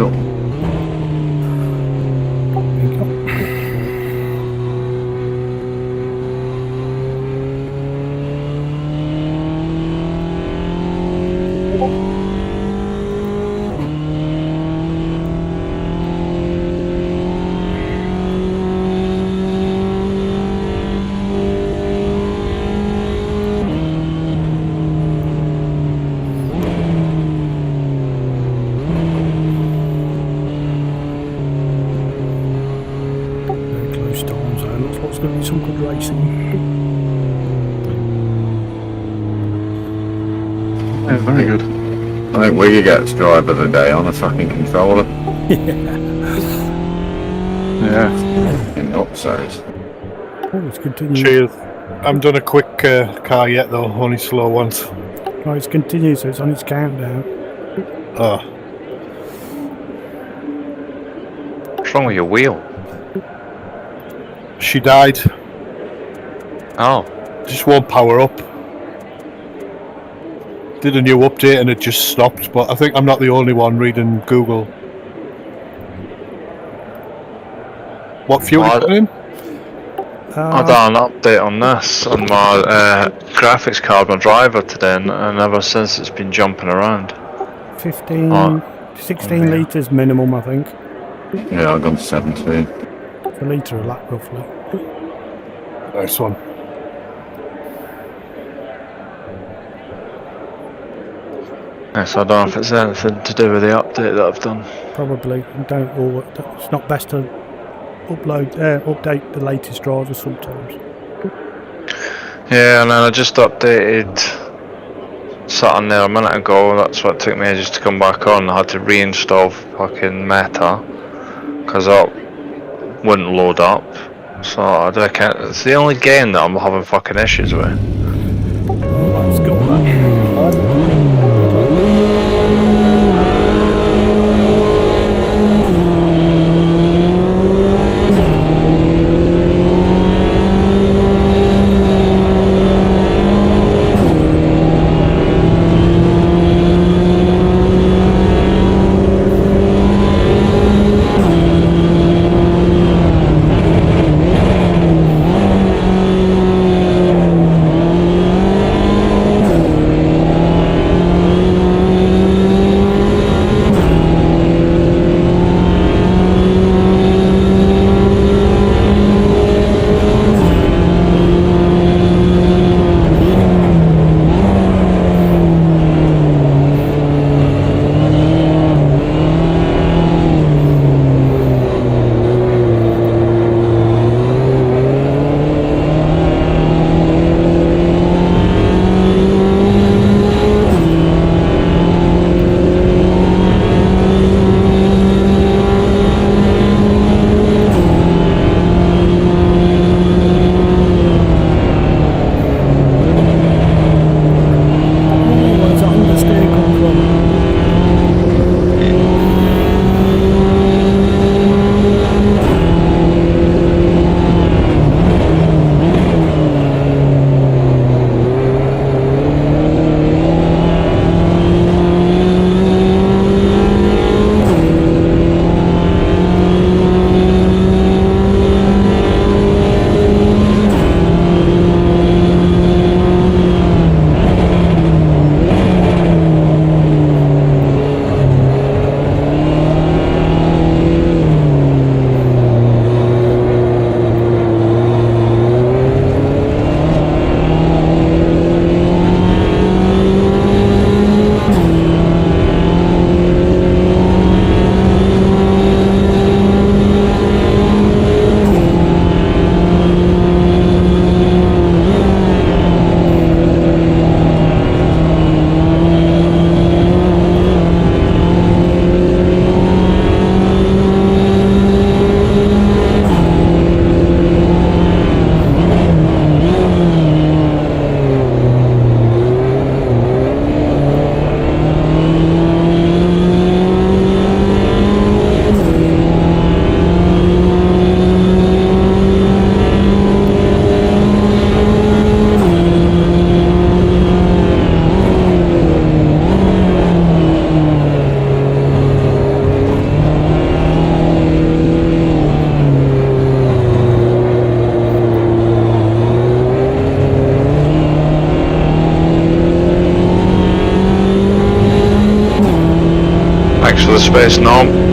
Cool. There you go. Very close time zone. Looks like it's going to be some good racing. Yeah, very good. I think Wiggy gets driver of the day on a fucking controller. Yeah. In upsides. Oh, it's continuing. Cheers. I haven't done a quick car yet though, only slow ones. Right, it's continuing, so it's on its countdown. Oh. What's wrong with your wheel? She died. Oh, Just won't power up. Did a new update and it just stopped, but I think I'm not the only one reading Google. What fuel Well, you putting in? I done an update on this on my graphics card, my driver today, and ever since it's been jumping around. 15, Oh. 16 litres minimum, I think. Yeah, I've gone to 17. A litre a lap, roughly. Nice one. Yes, I don't know if it's anything to do with the update that I've done. Probably. It's not best to update the latest drivers sometimes. Yeah, and then I just updated something there a minute ago. That's what it took me ages to come back on. I had to reinstall fucking Meta because that wouldn't load up. So I can't. It's the only game that I'm having fucking issues with. Let's go Thanks for the space, Norm.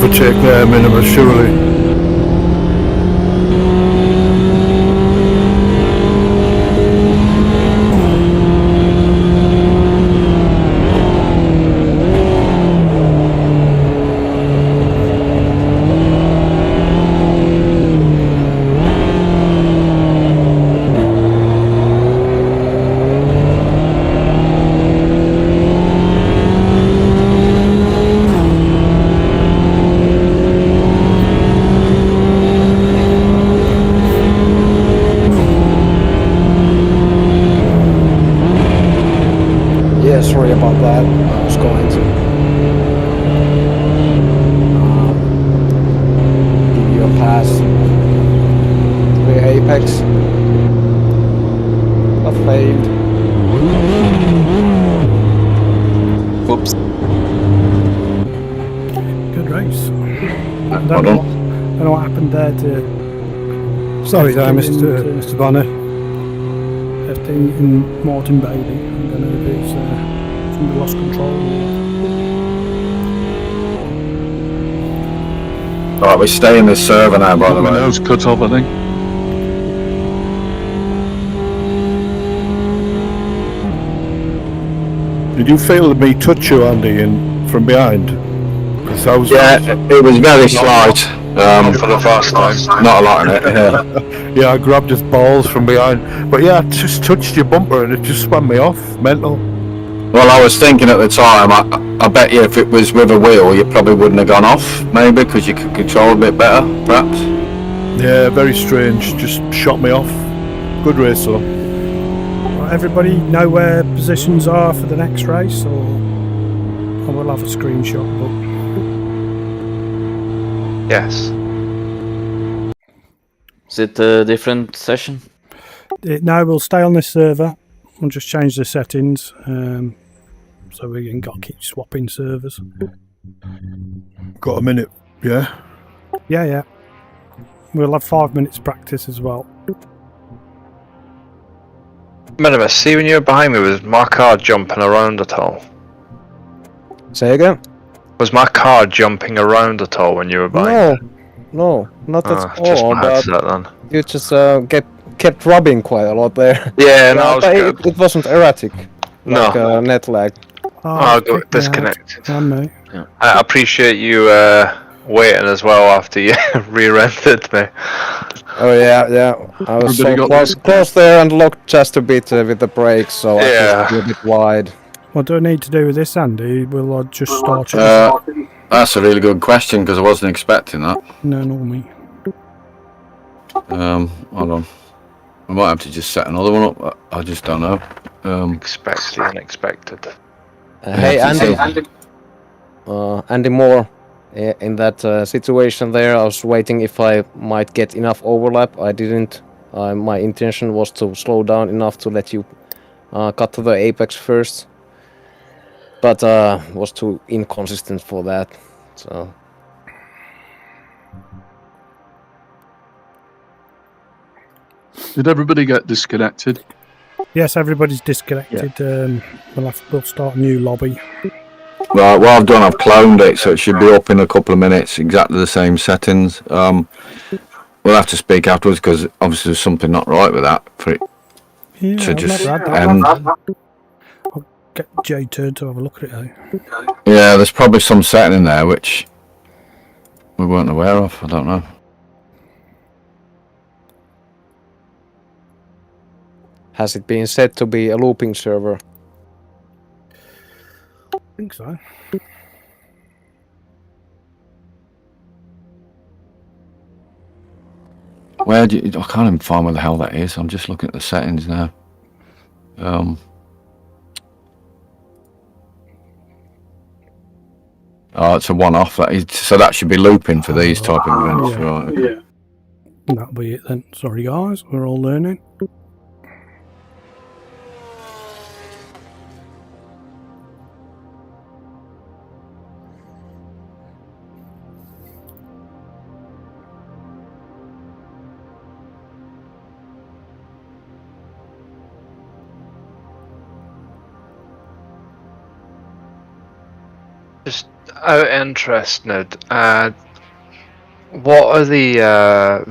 overtake their minimum, surely. Yeah, sorry about that. I was going to give you a pass to the apex, but failed. Whoops. Good race. I Well don't know done. what happened there to Sorry there, Mr. Bonar. FD and Martin Bailey. I don't know if it's somebody lost control or Right, we stay in this server now, by the My way. nose cut off, I think. Did you feel me touch you, Andy, from behind? 'Cause I was, Yeah, it was very slight. Not for the first time. Not a lot in it. Yeah. yeah, I grabbed his balls from behind. But yeah, I just touched your bumper and it just spun me off. Mental. Well, I was thinking at the time, I bet you if it was with a wheel, you probably wouldn't have gone off, maybe, because you could control a bit better, perhaps. Yeah, very strange. Just shot me off. Good race, though. Right, everybody know where positions are for the next race, or I will have a screenshot. Yes. Is it a different session? But no, we'll stay on this server. We'll just change the settings, so we ain't got to keep swapping servers. Got a minute, yeah? Yeah. We'll have 5 minutes practice as well. Minimus, see when you were behind me, was my car jumping around at all? Say again? Was my car jumping around at all when you were behind me? No, not at Just all. my But headset then. you just kept rubbing quite a lot there. Yeah, no, I was but good. it wasn't erratic, like No. net lag. Oh, I got kicked me out. disconnected. And me. I appreciate you waiting as well after you rear-ended me. Oh yeah. I was Everybody so got close there and locked just a bit with the brakes, so I Yeah. pushed you a bit wide. What do I need to do with this, Andy? Will I just start it? That's a really good question, because I wasn't expecting that. No, nor me. Hold on. I might have to just set another one up. I just don't know. Expect the unexpected. Hey Andy, Andy Moore, in that situation there, I was waiting if I might get enough overlap. I didn't. My intention was to slow down enough to let you cut to the apex first, but was too inconsistent for that. So Did everybody get disconnected? Yes, everybody's disconnected. We'll start a new lobby. Right, what I've done, I've cloned it, so it should be up in a couple of minutes, exactly the same settings. We'll have to speak afterwards, because obviously there's something not right with that, for it Yeah, to I've just never had end. that. I'll get J-Turd to have a look at it. Yeah, there's probably some setting in there which we weren't aware of, I don't know. has it been set to be a looping server? I think so. Where do you, I can't even find where the hell that is. I'm just looking at the settings now. Oh, it's a one-off. That is, so that should be looping for these type of events, Yeah. right? Okay. That'll be it then. Sorry guys, we're all learning. Just out of interest, Ned. What are the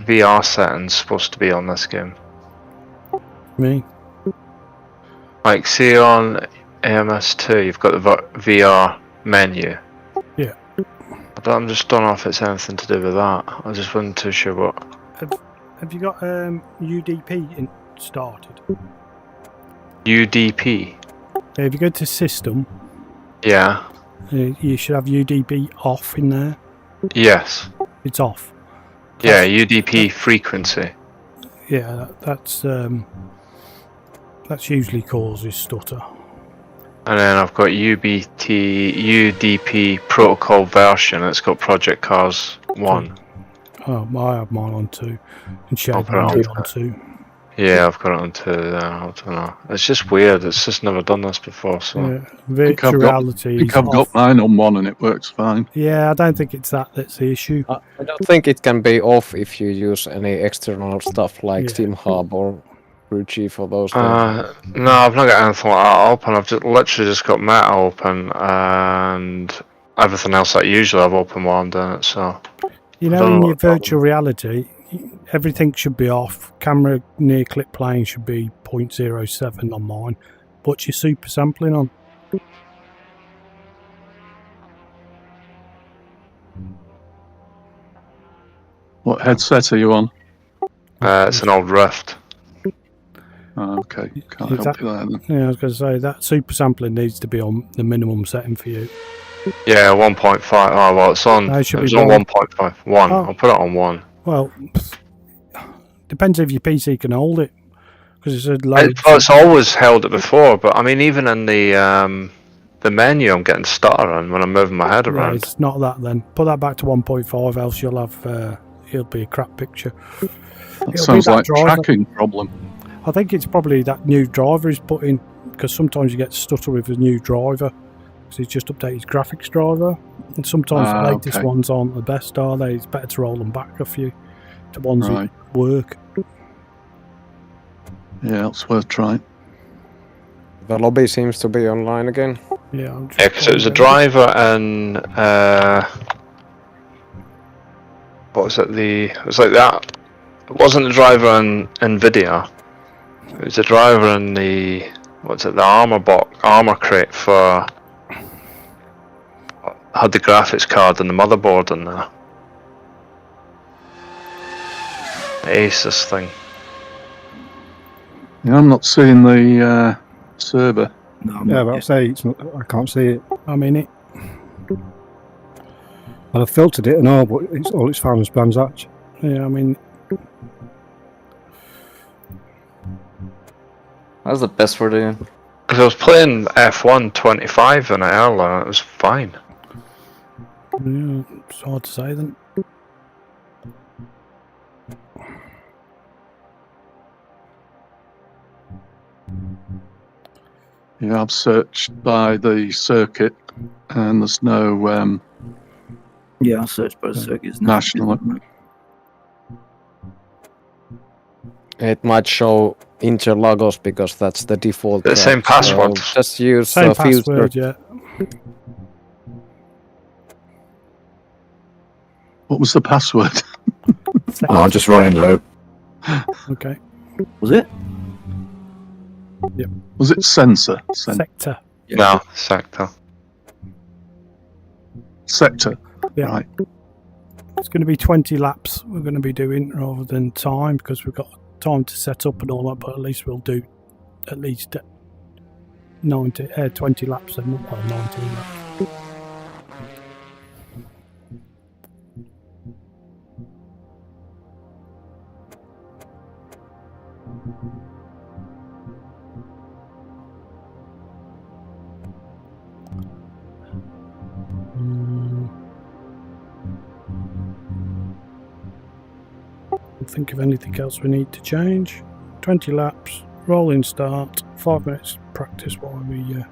VR settings supposed to be on this game? Me. Like, see on AMS2, you've got the VR menu. Yeah. I just don't know if it's anything to do with that. I just wasn't too sure what. Have you got UDP started? UDP? Yeah, if you go to System, Yeah. you should have UDP off in there. Yes. It's off. Yeah, UDP frequency. Yeah, that's usually causes stutter. And then I've got UDP protocol version. It's got Project Cars 1. Oh, I have mine on 2. And Shade put it on 2. Yeah, I've got it on 2 there. I don't know. It's just weird. It's just never done this before. So Yeah, virtual reality. I think I've got mine on 1 and it works fine. Yeah, I don't think it's that's the issue. I don't think it can be off if you use any external stuff like Steam Hub or Crew Chief or those things. no, I've not got anything like that open. I've literally just got Meta open and everything else that usually I've open while I'm doing it. So You know, in your virtual reality, everything should be off. Camera near clip plane should be 0.07 on mine. What's your super sampling on? What headset are you on? it's an old Rift. Oh, okay, can't Is help that- you there then. Yeah, I was going to say that super sampling needs to be on the minimum setting for you. Yeah, 1.5. Oh well, it's on. No, it should It was be on 1. 1.5. 1. Oh. I'll put it on 1. Well, depends if your PC can hold it. Because it's a low. It's always held it before, but I mean, even in the menu, I'm getting stuttering when I'm moving my head Yeah, around. it's not that then. Put that back to 1.5, else you'll have it'll be a crap picture. That It'll sounds be that like driver. tracking problem. I think it's probably that new driver he's put in, because sometimes you get stutter with the new driver, because he's just updated his graphics driver, and sometimes the latest okay. ones aren't the best, are they? It's better to roll them back a few to ones Right. that work. Yeah, it's worth trying. The lobby seems to be online again. Yeah, I'm just Yeah, because it was a going driver and what was it? It was like that. It wasn't the driver in NVIDIA. It was the driver in the the armor crate for had the graphics card and the motherboard in there. The Asus thing. Yeah, I'm not seeing the server. Yeah, but I'll say it's not, I can't see it. I'm in it. Well, I've filtered it and all, but all it's found is Brands Hatch. Yeah, I mean, That's the best for the. Because I was playing F1 25 in it earlier and it was fine. yeah, it's hard to say then. Yeah, I've searched by the circuit and there's no Yeah, I searched by the circuits. national. It might show Interlagos because that's the default. The same track, so password. just use Same the filter. password, yeah. What was the password? Oh, I'm just running low. Okay. Was it? Was it sensor? Sector. No, sector. Sector. Yeah. Right. It's going to be 20 laps we're going to be doing rather than time, because we've got time to set up and all that, but at least we'll do at least 20 laps then, well, 19 laps. Think of anything else we need to change. 20 laps, rolling start, 5 minutes practice while we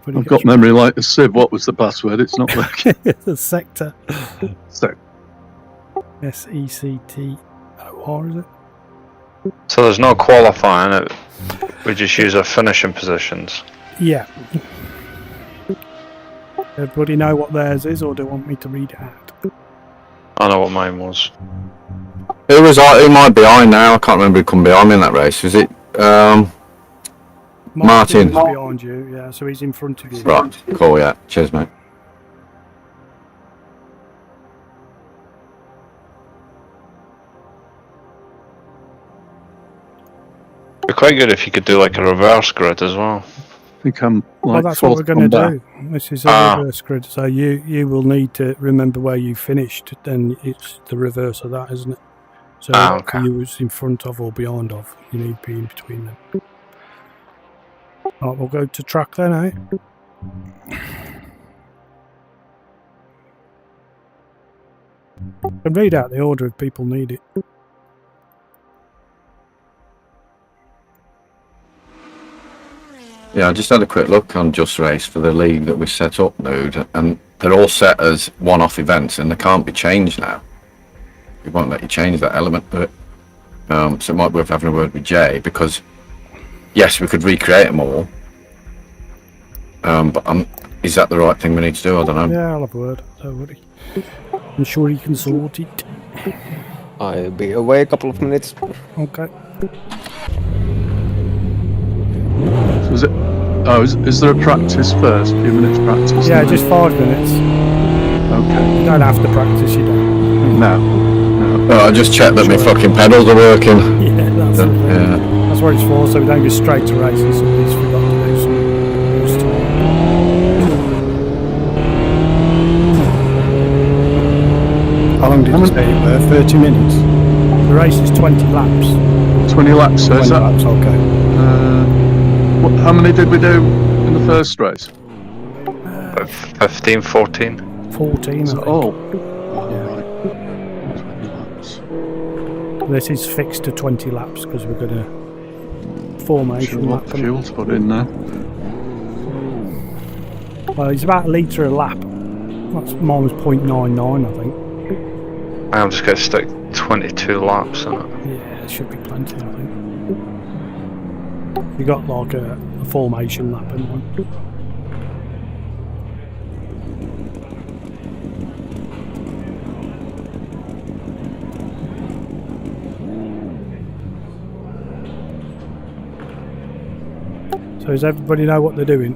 I've got memory like a sieve. What was the password? It's not working. the sector. So, SECTOR, is it? So there's no qualifying it. We just use our finishing positions. Yeah. Everybody know what theirs is, or do you want me to read it out? I know what mine was. Who might be behind now? I can't remember who come behind me in that race. Was it Martin? Was behind you, yeah, so he's in front of you. Right, cool, yeah. Cheers, mate. It'd be quite good if you could do like a reverse grid as well. I think I'm Well, like that's what we're fourth going to from do. This is a reverse grid, so you will need to remember where you finished, then it's the reverse of that, isn't it? So okay. you was in front of or behind of, you need to be in between them. Right, we'll go to track then, eh? And read out the order if people need it. Yeah, I just had a quick look on Just Race for the league that we set up, Nude, and they're all set as one-off events, and they can't be changed now. We won't let you change that element of it. So it might be worth having a word with Jay, because yes, we could recreate them all, but is that the right thing we need to do? I don't know. Yeah, I'll have a word. Don't worry. I'm sure he can sort it. I'll be away a couple of minutes. Okay. So is it? Oh, is there a practice first? A few minutes practice? Yeah, just 5 minutes. Okay. You don't have to practice, you don't. No. I just checked that my fucking pedals are working. Yeah, that's it. Yeah. That's what it's for, so we don't go straight to races. Somebody's forgot to do some time. How long did you say you were? 30 minutes? The race is 20 laps. 20 laps. So 20 is that? laps, okay. How many did we do in the first race? 15, 14. 14, I think. Oh. Right. 20 laps. This is fixed to 20 laps because we're going to formation Sure, lap. what fuel to put in there? Well, it's about a litre a lap. Mine was 0.99, I think. I'm just going to stick 22 laps in it. Yeah, it should be plenty, I think. You got like a formation lap in one. So does everybody know what they're doing?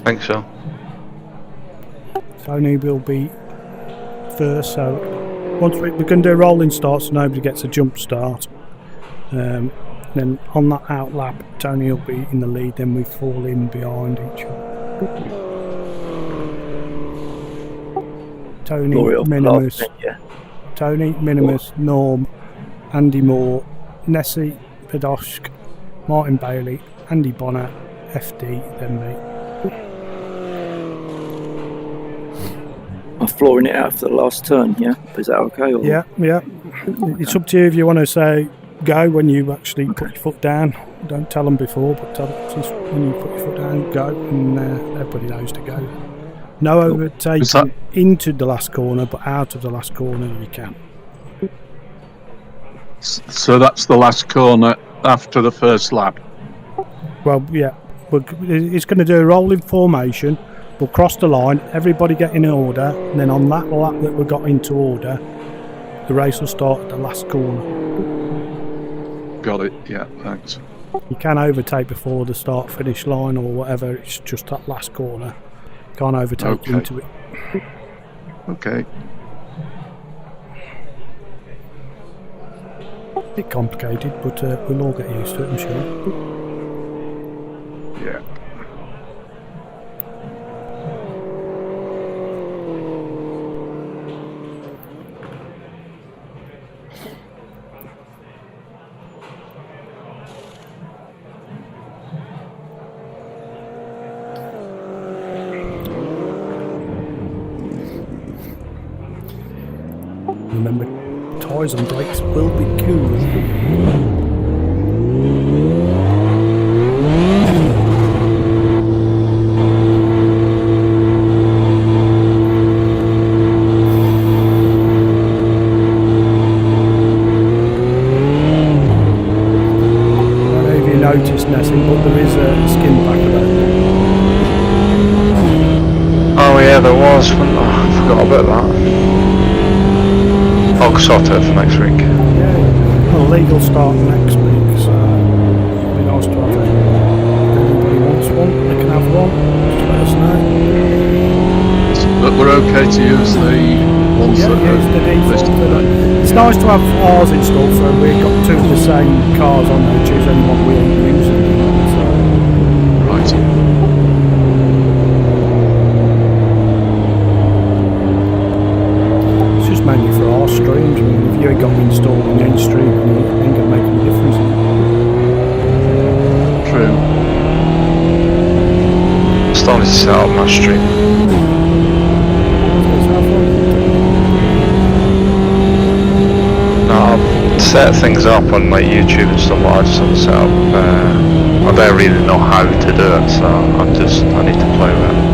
I think so. Tony will be first, so once we're going to do a rolling start so nobody gets a jump start. Then on that out lap, Tony will be in the lead, then we fall in behind each other. Tony, Minimus, Tony, Minimus, Norm, Andy Moore, Nessie, Padosk, Martin Bailey, Andy Bonar, FD, then me. I'm flooring it out for the last turn, yeah? Is that okay? Or? Yeah. It's up to you if you want to say go when you actually put your foot down. Don't tell them before, but tell them just when you put your foot down, go, and everybody knows to go. No overtaking into the last corner, but out of the last corner if you can. So that's the last corner after the first lap. Well, yeah, it's going to do a rolling formation. We'll cross the line, everybody get in order, and then on that lap that we got into order, the race will start at the last corner. Got it, yeah, thanks. You can overtake before the start-finish line or whatever, it's just that last corner. Can't overtake into it. Okay. A bit complicated, but we'll all get used to it, I'm sure. Yeah. Remember, tyres and brakes will be cool. I don't know if you noticed, Nessie, but there is a skin back of it. Yeah, there was. I forgot about that. I'll sort it for next week. Yeah. Well, legal start next week, so it'd be nice to have it. If anybody wants one, they can have one. Just let us know. But we're okay to use the ones Yeah, that use the are default. listed there. It's nice to have ours installed, so we've got two of the same cars on there. Choose any one we ain't using. So. Right. It's just mainly for our streams. I mean, if you ain't got them installed on any stream, it ain't gonna make any difference. True. Still need to set up my stream. No, I've set things up on my YouTube and stuff. I just haven't set up. I don't really know how to do it, so I need to play with it.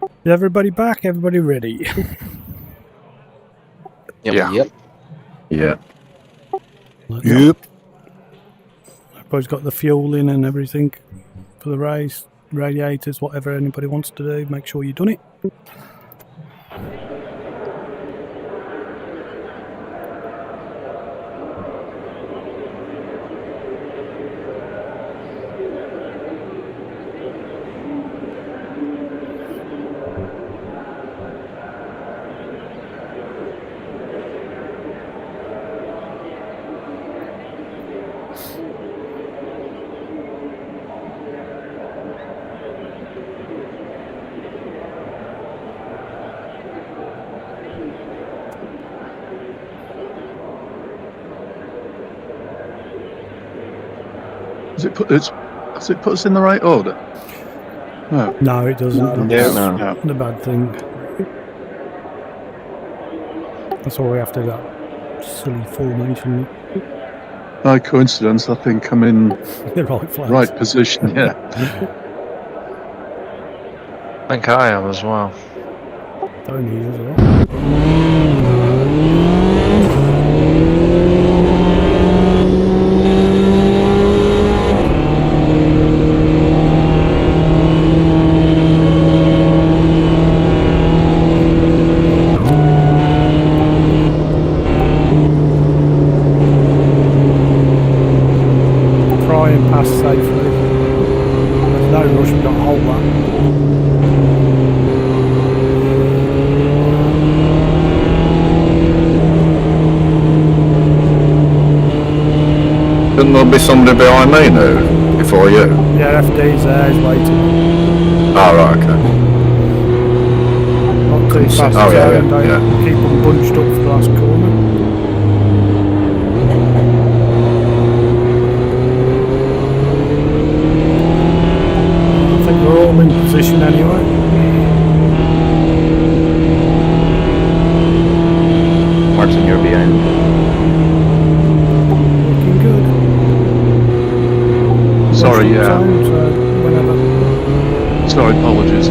Is everybody back? Everybody ready? Yep. Yeah. Yep. Everybody's got the fuel in and everything for the race, radiators, whatever anybody wants to do. Make sure you've done it. Does it put us in the right order? No. No, it doesn't. Yeah, That's no. the bad thing. That's why we have to do that silly formation. By coincidence, I think I'm in The right place. right position. Yeah. I think I am as well. Tony as well. Try and pass safely. There's no rush, we've got a whole lap. Shouldn't there be somebody behind me now, before you? Yeah, FD's there, he's waiting. Oh, right, okay. Not too fast, Oh, yeah, don't yeah. keep them bunched up for the last corner. I think we're all in position anyway. Martin, you're behind. Looking good. Sorry. Rush Yeah. time, so whenever. Sorry. Apologies.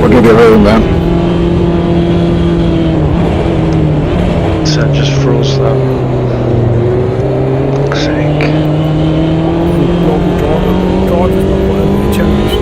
We'll give you room then. So it just froze that. Fuck's sake. Global driver's not whatever you change.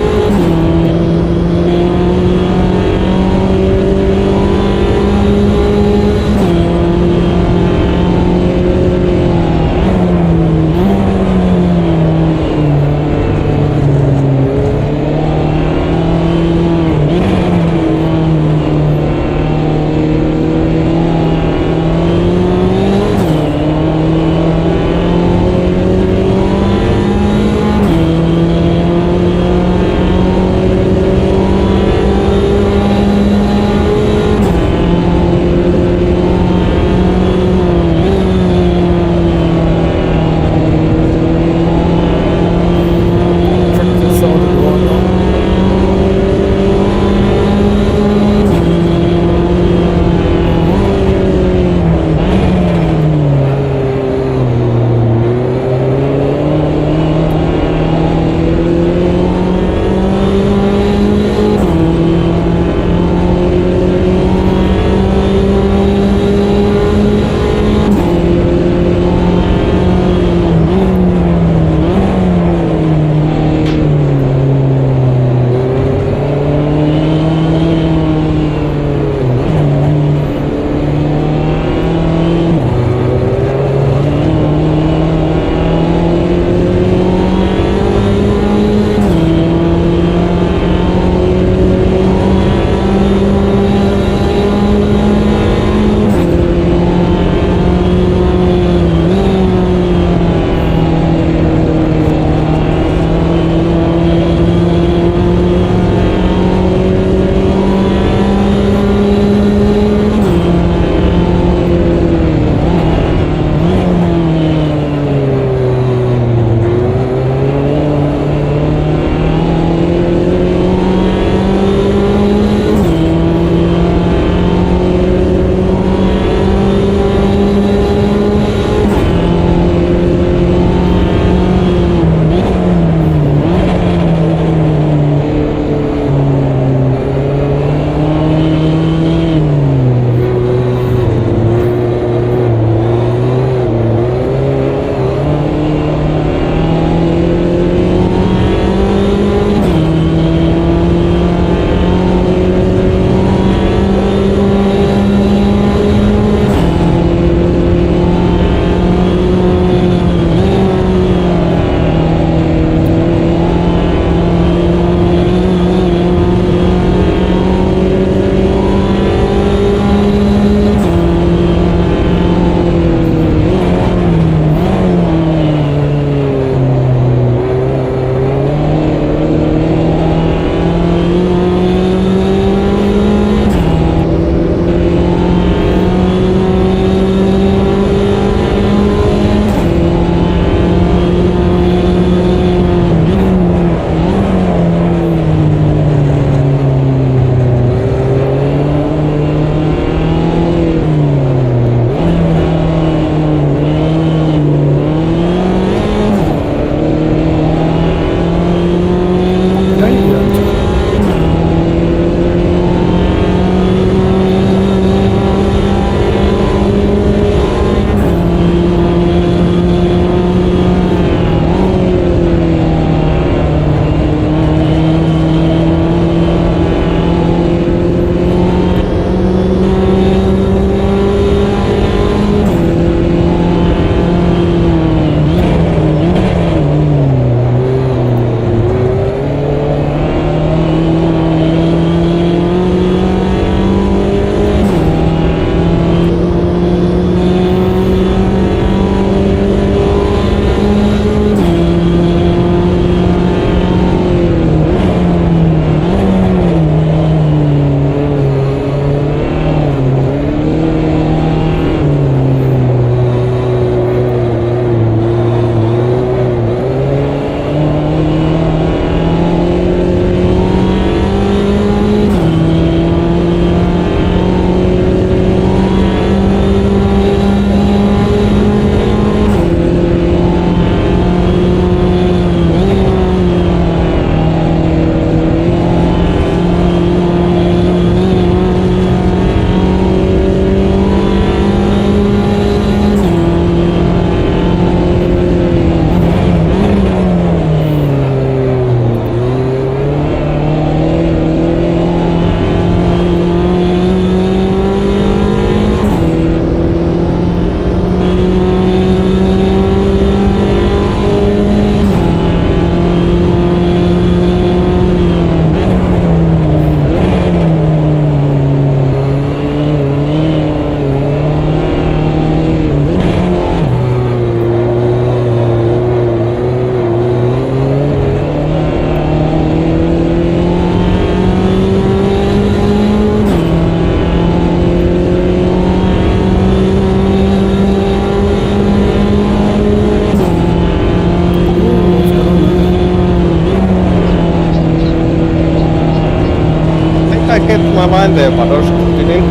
the buttons put in.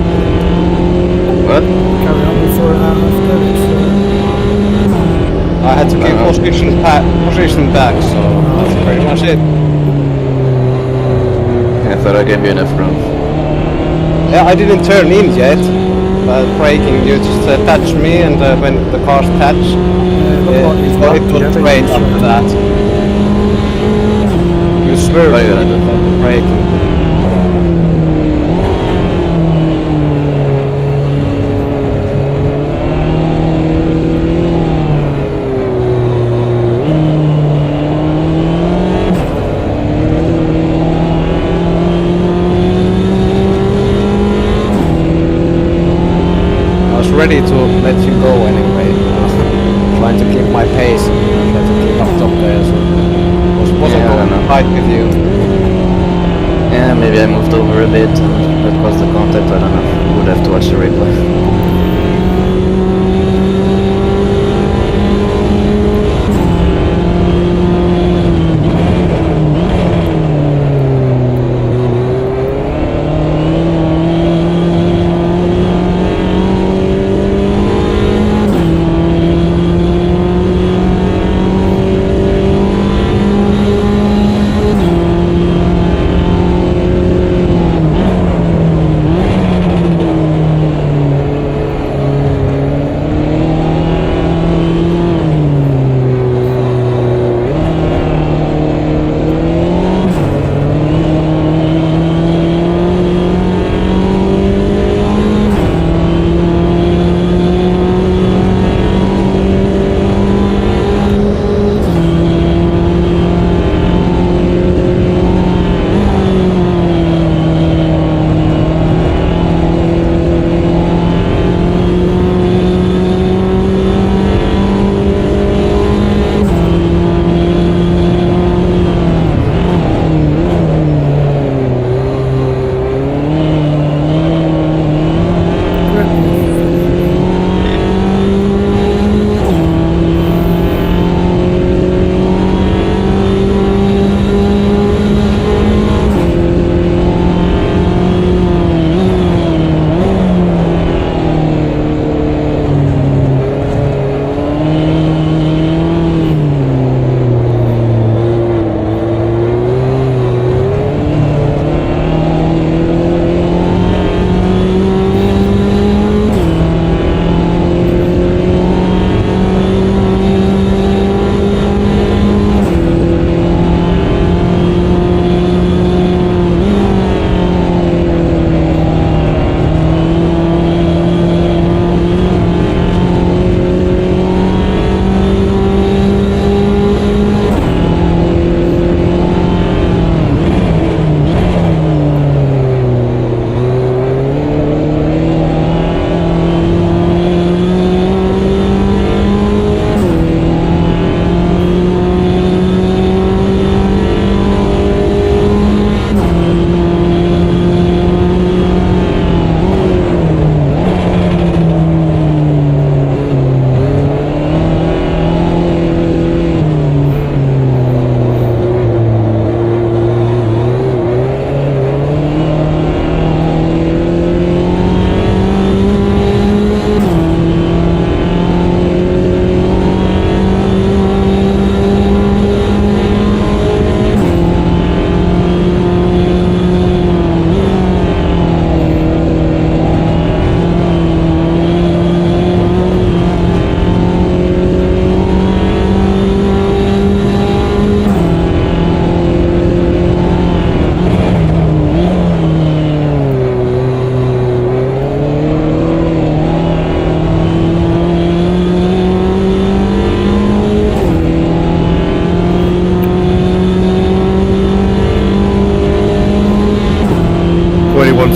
What? Carry on before it out after I had to keep position back, so that's pretty much it. I thought I gave you enough room. Yeah, I didn't turn in yet. But braking, you just touch me, and when the cars touch, it was straight after that. You swerve the braking. Ready to let you go anyway. Trying to keep my pace, trying to keep up top there, so wasn't going to fight with you. Yeah, maybe I moved over a bit and that caused the contact, I don't know. Would have to watch the replay.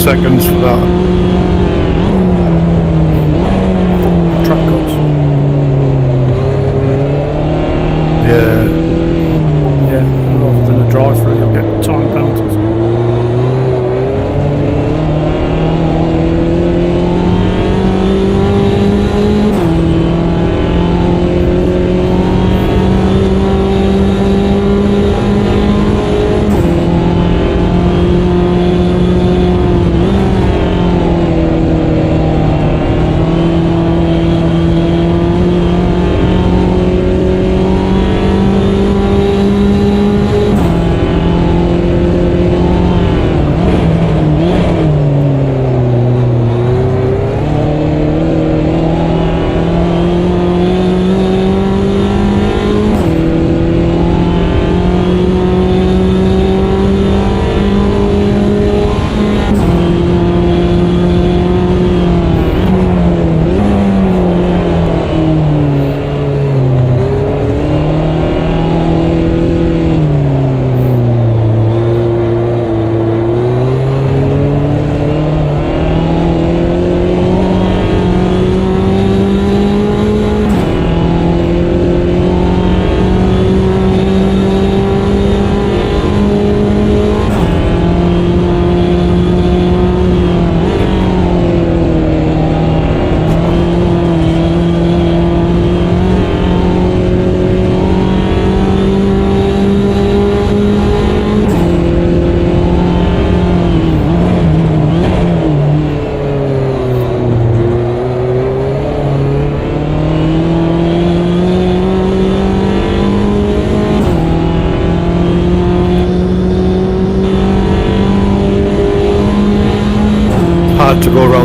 seconds for that. Track cuts. Yeah. Yeah, rather than a drive through, you'll get time penalties.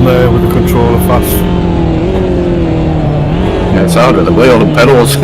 on there with the controller fast. Yeah, it's hard with the wheel and pedals.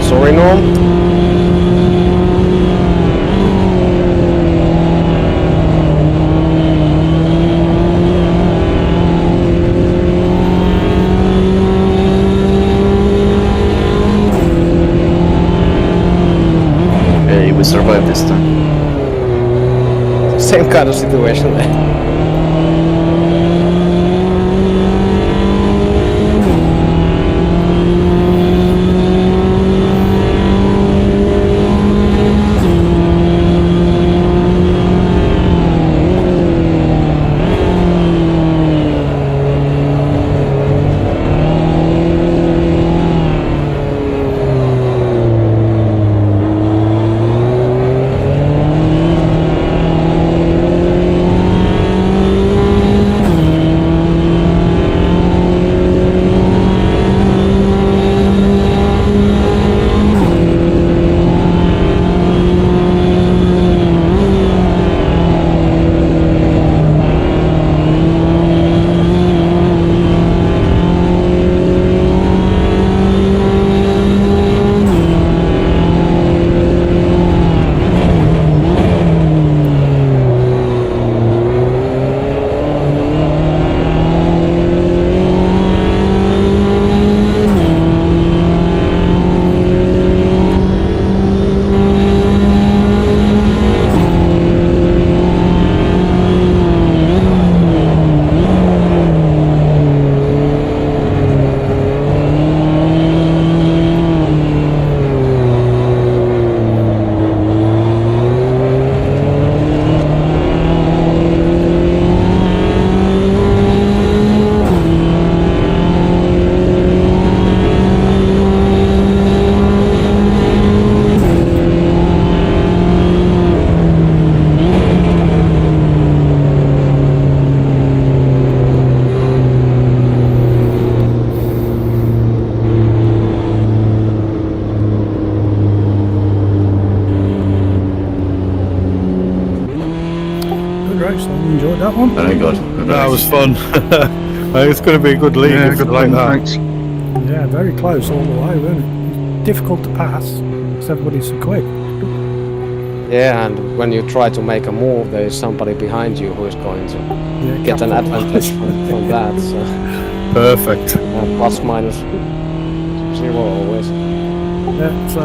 Sorry, Norm. Hey, we survived this time. Same kind of situation there. Race. I enjoyed that one. Very good. That was fun. It's going to be a good league. Yeah, if good you like fun, that. thanks. Yeah, very close all the way, wasn't it? It's difficult to pass because everybody's so quick. Yeah, and when you try to make a move, there is somebody behind you who is going to get an advantage from that. So Perfect. plus minus 0 always. Yeah, so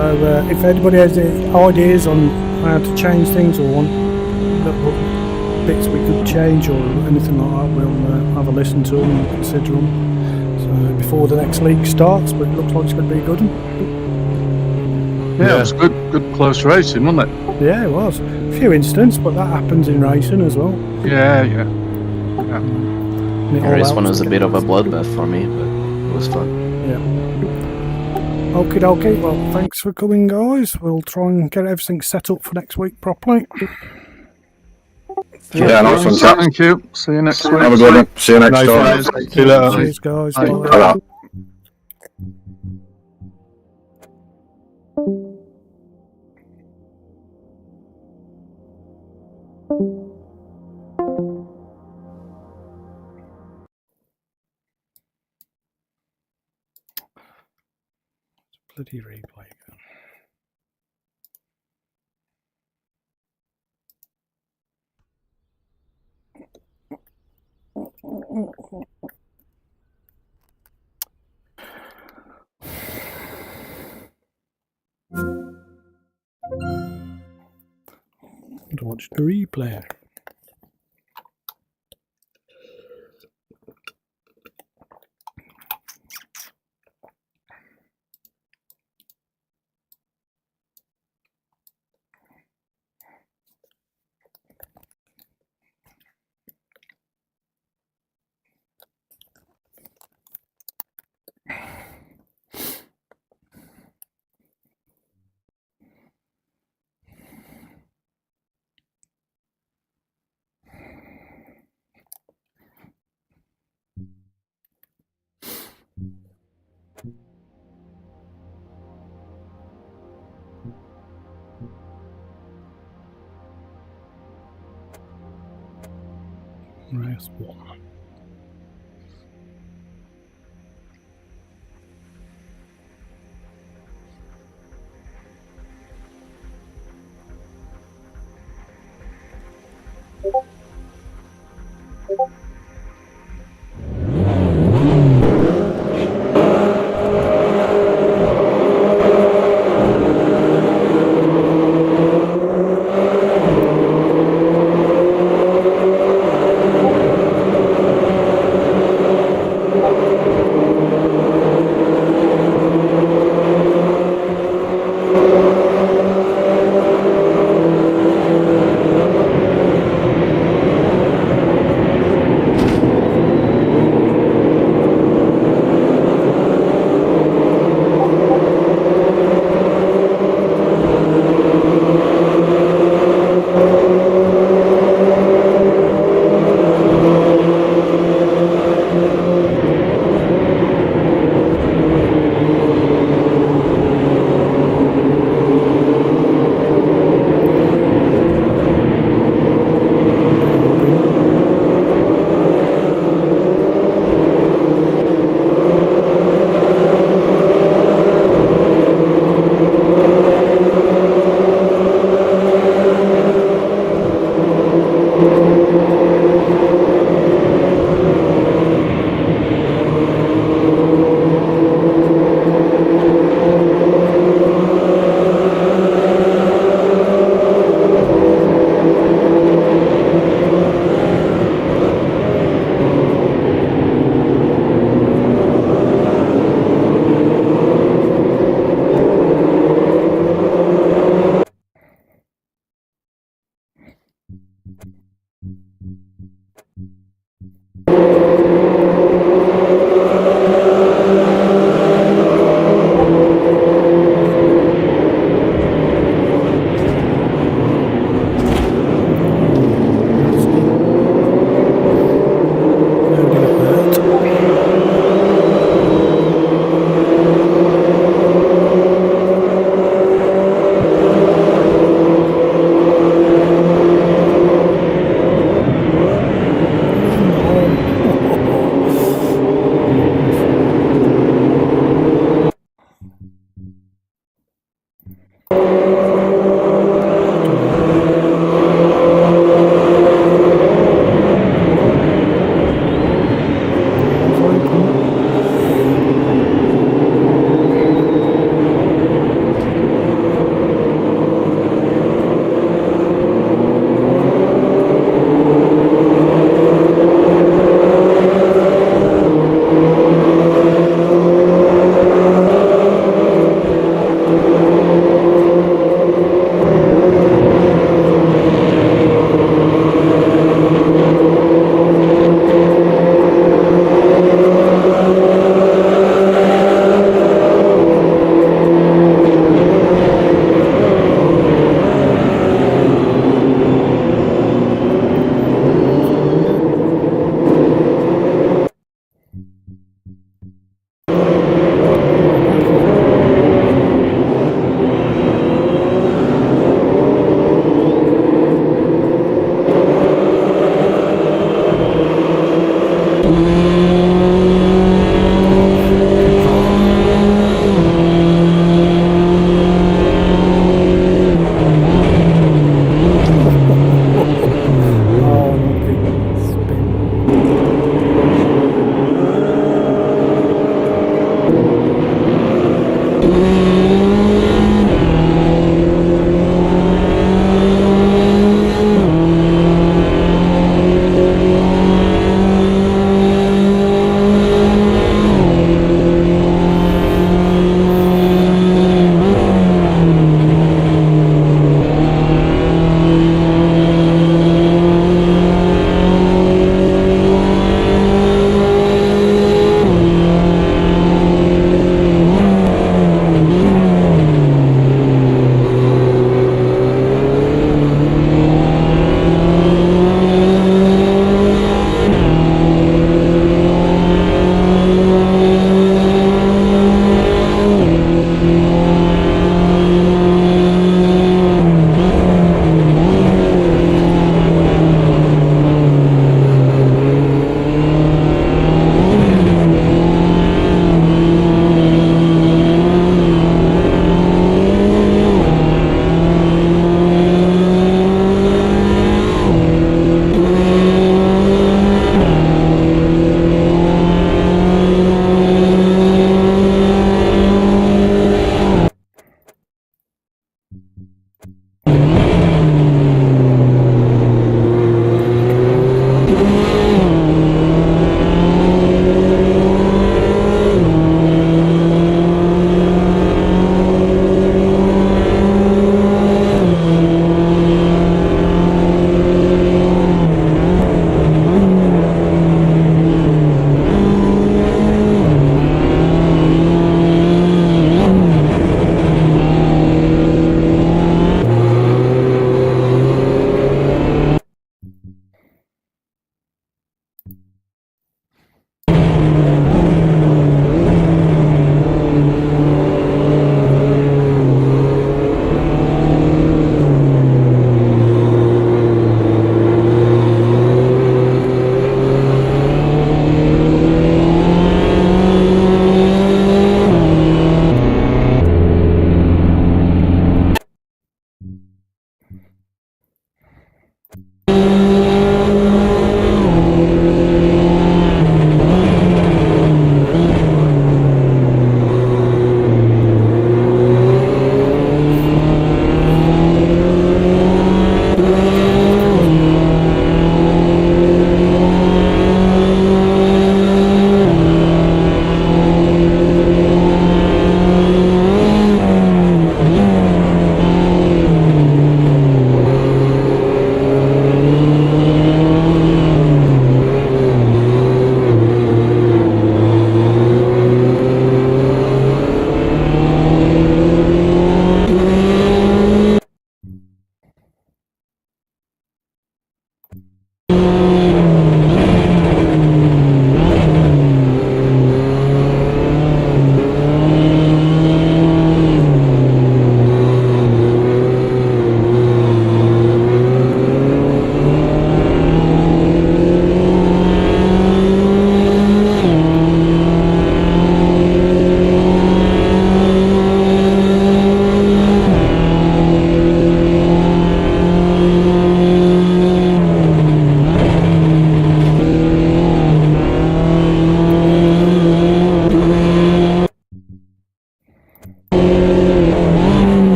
if anybody has any ideas on how to change things or want little bits we could change or anything like that, we'll have a listen to them and consider them. So before the next league starts, but it looks like it's going to be a good one. Yeah, it was good close racing, wasn't it? Yeah, it was. A few incidents, but that happens in racing as well. Yeah. And it The all race one helps was a to bit get of a bloodbath for me, but it was fun. Yeah. Okie dokie. Well, thanks for coming, guys. We'll try and get everything set up for next week properly. Yeah, nice one, chap. Thank you. See you next week. Have a good one. See you next Nice time. one. See you later. Cheers, guys. Bye. Bye. Ta-ra. Bloody replay again. To watch the replay. Race 1.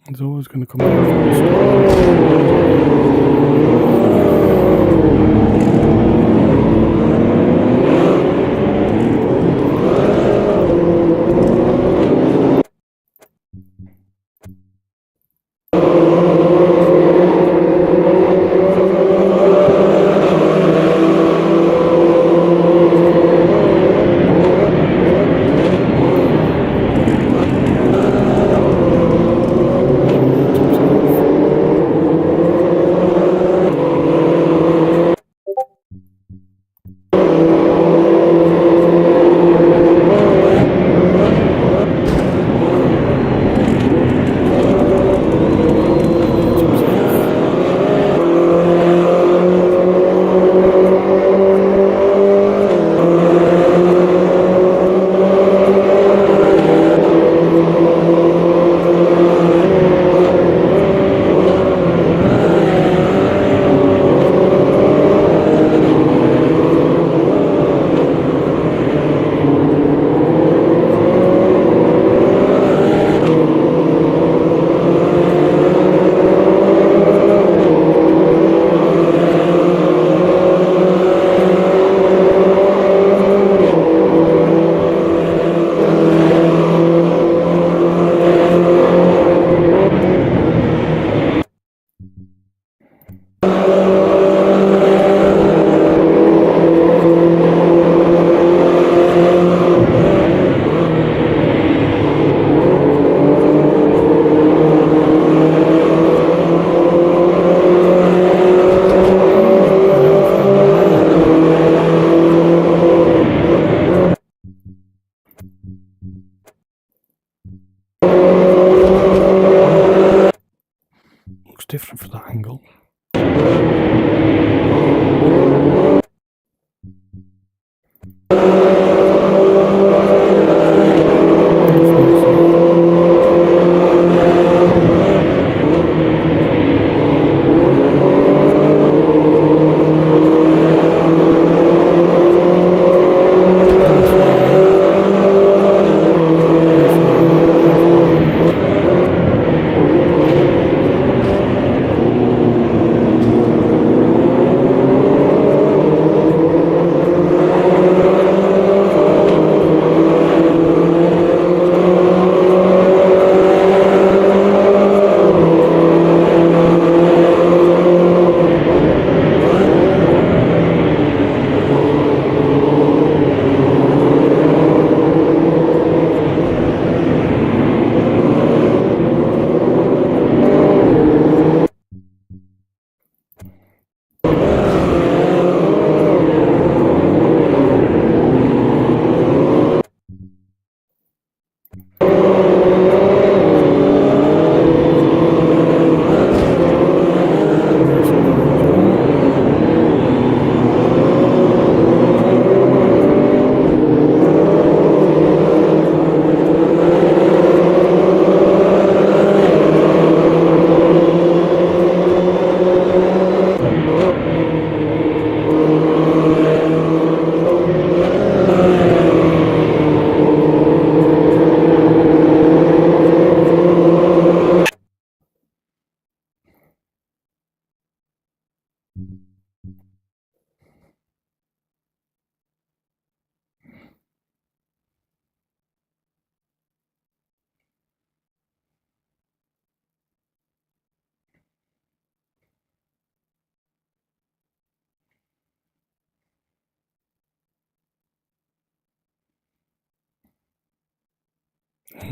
It's always going to come out. Looks different from that angle.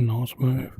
Nice move.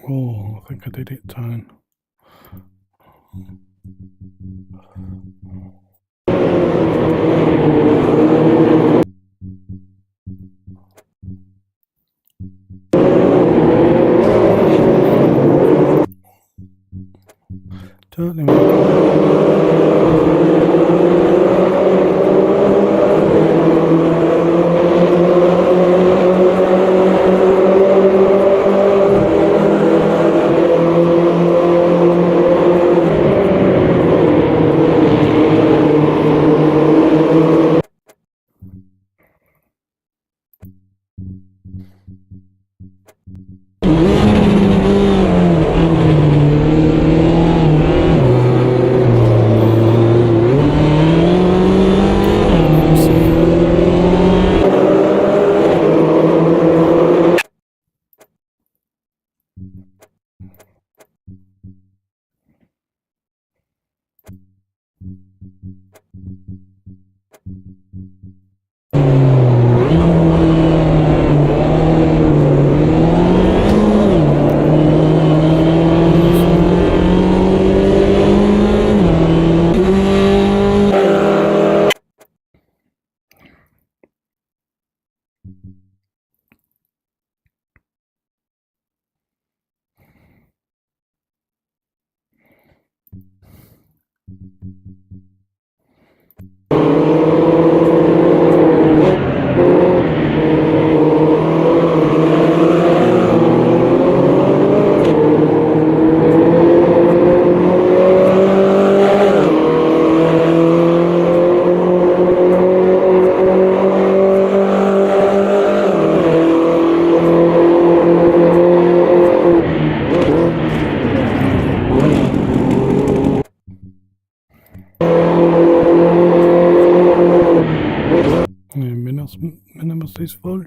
Oh, I think I did it, Tone. Totally. Minimus is fault.